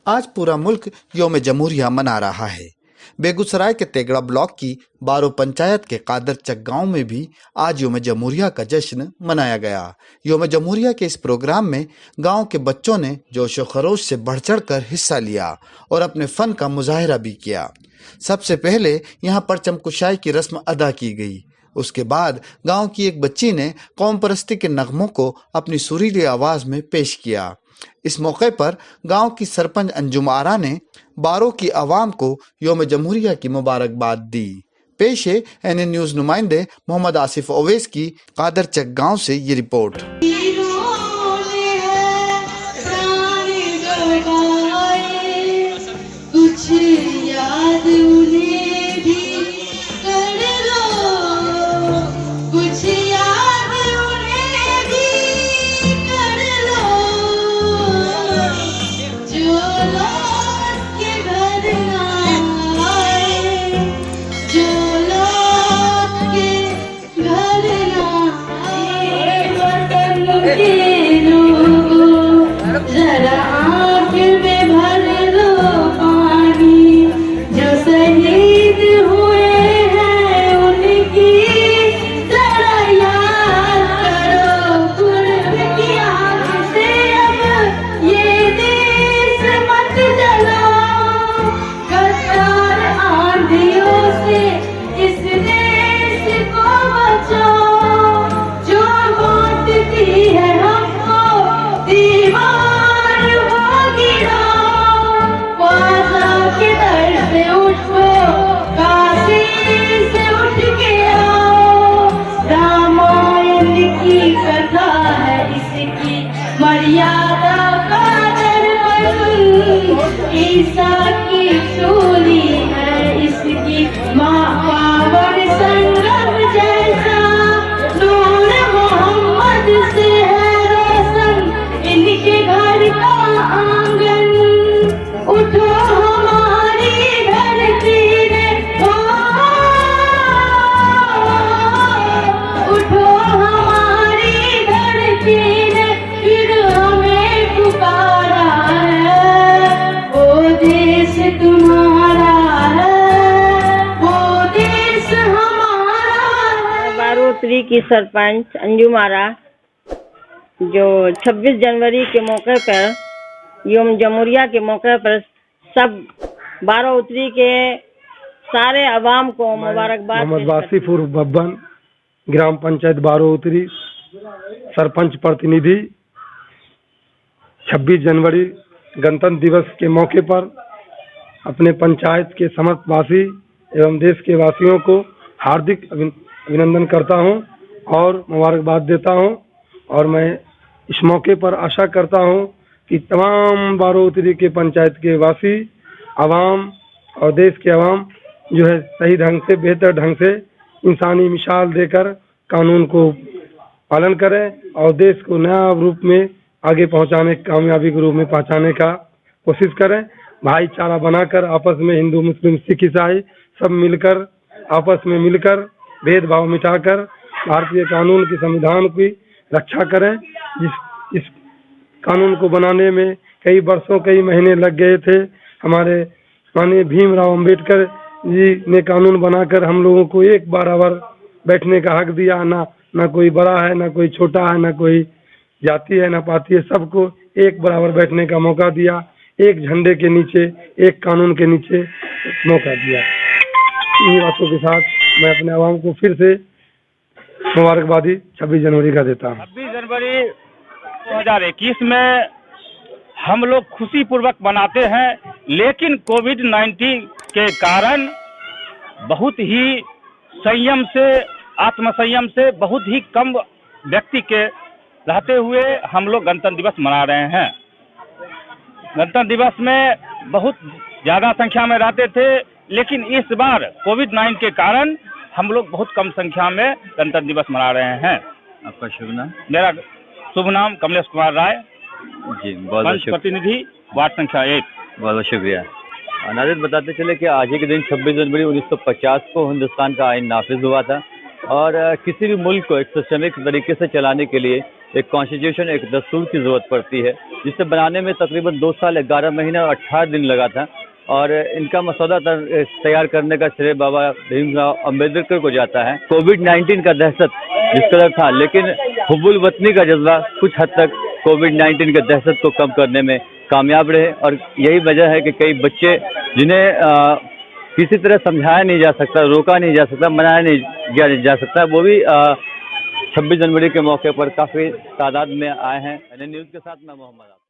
आज पूरा मुल्क यौम जमहूरिया मना रहा है। बेगूसराय के तेगड़ा ब्लॉक की बारो पंचायत के कादरचक गांव में भी आज यौम जमहूरिया का जश्न मनाया गया। यौम जमहूरिया के इस प्रोग्राम में गांव के बच्चों ने जोशो खरोश से बढ़ चढ़ कर हिस्सा लिया और अपने फन का मुजाहिरा भी किया। सबसे पहले यहां परचम कुशाई की रस्म अदा की गई। उसके बाद गांव की एक बच्ची ने कौम परस्ती के नगमों को अपनी सुरीली आवाज में पेश किया। इस मौके पर गांव की सरपंच अंजुम आरा ने बारो की आवाम को यौम जमहूरिया की मुबारकबाद दी। पेश है एनएन न्यूज नुमाइंदे मोहम्मद आसिफ ओवैस की कादरचक गांव से ये रिपोर्ट। ईसा की सूली है इसकी माँ पावन संगम जैसा नूर मोहम्मद से है रोशन इनके घर का आंगन। उठो हमारी धरती रे उठो हमारी धरती रे फिर हमें पुकारा तुम्हारा है वो देश हमारा। बारो उत्तरी की सरपंच अंजुम आरा जो 26 जनवरी के मौके पर यौम जमहूरिया के मौके पर सब बारो उत्तरी के सारे अवाम को मुबारकबाद। मोहम्मद वासिफ उर्फ बब्बन, ग्राम पंचायत बारो उत्तरी, सरपंच प्रतिनिधि। 26 जनवरी गणतंत्र दिवस के मौके पर अपने पंचायत के समस्त वासी एवं देश के वासियों को हार्दिक अभिनंदन करता हूं और मुबारकबाद देता हूं। और मैं इस मौके पर आशा करता हूं कि तमाम बारो उत्तरी के पंचायत के वासी, आवाम और देश के आवाम जो है सही ढंग से, बेहतर ढंग से इंसानी मिसाल देकर कानून को पालन करें और देश को नया रूप में आगे पहुंचाने, कामयाबी के रूप में पहुंचाने का कोशिश करें। भाईचारा बनाकर आपस में हिंदू, मुस्लिम, सिख, ईसाई सब मिलकर आपस में मिलकर भेदभाव मिटाकर भारतीय कानून की, संविधान की रक्षा करें। इस कानून को बनाने में कई वर्षों, कई महीने लग गए थे। हमारे माननीय भीमराव अंबेडकर जी ने कानून बनाकर हम लोगों को एक बराबर बैठने का हक दिया। ना कोई बड़ा है, ना कोई छोटा है, ना कोई जाति है, ना पाति है, सबको एक बराबर बैठने का मौका दिया। एक झंडे के नीचे, एक कानून के नीचे मौका दिया। इन बातों के साथ मैं अपने आवाम को फिर से मुबारकबादी 26 जनवरी का देता हूँ। 26 जनवरी 2021 में हम लोग खुशी पूर्वक मनाते हैं, लेकिन कोविड-19 के कारण बहुत ही संयम से, आत्मसंयम से बहुत ही कम व्यक्ति के रहते हुए हम लोग गणतंत्र दिवस मना रहे हैं। गणतंत्र दिवस में बहुत ज़्यादा संख्या में रहते थे, लेकिन इस बार कोविड-19 के कारण हम लोग बहुत कम संख्या में गणतंत्र दिवस मना रहे हैं। आपका शुभ नाम? मेरा शुभ नाम कमलेश कुमार राय जी, बहुत प्रतिनिधि वार्ड संख्या 1। बहुत बहुत शुक्रिया। नाज़रीन, बताते चले कि आज ही के दिन 26 जनवरी 1950 को हिंदुस्तान का आइन नाफिज हुआ था और किसी भी मुल्क को एक सिस्टमिक तरीके से चलाने के लिए एक कॉन्स्टिट्यूशन, एक दस्तूर की ज़रूरत पड़ती है, जिसे बनाने में तकरीबन 2 साल 11 महीने और 18 दिन लगा था। और इनका मसौदा तैयार करने का श्रेय बाबा भीमराव अम्बेडकर को जाता है। कोविड-19 का दहशत जिस कदर था, लेकिन हुब्बुल वतनी का जज्बा कुछ हद तक कोविड-19 के दहशत को कम करने में कामयाब रहे। और यही वजह है कि कई बच्चे जिन्हें किसी तरह समझाया नहीं जा सकता, रोका नहीं जा सकता, मनाया नहीं जा सकता, वो भी 26 जनवरी के मौके पर काफ़ी तादाद में आए हैं। न्यूज़ के साथ मैं मोहम्मद।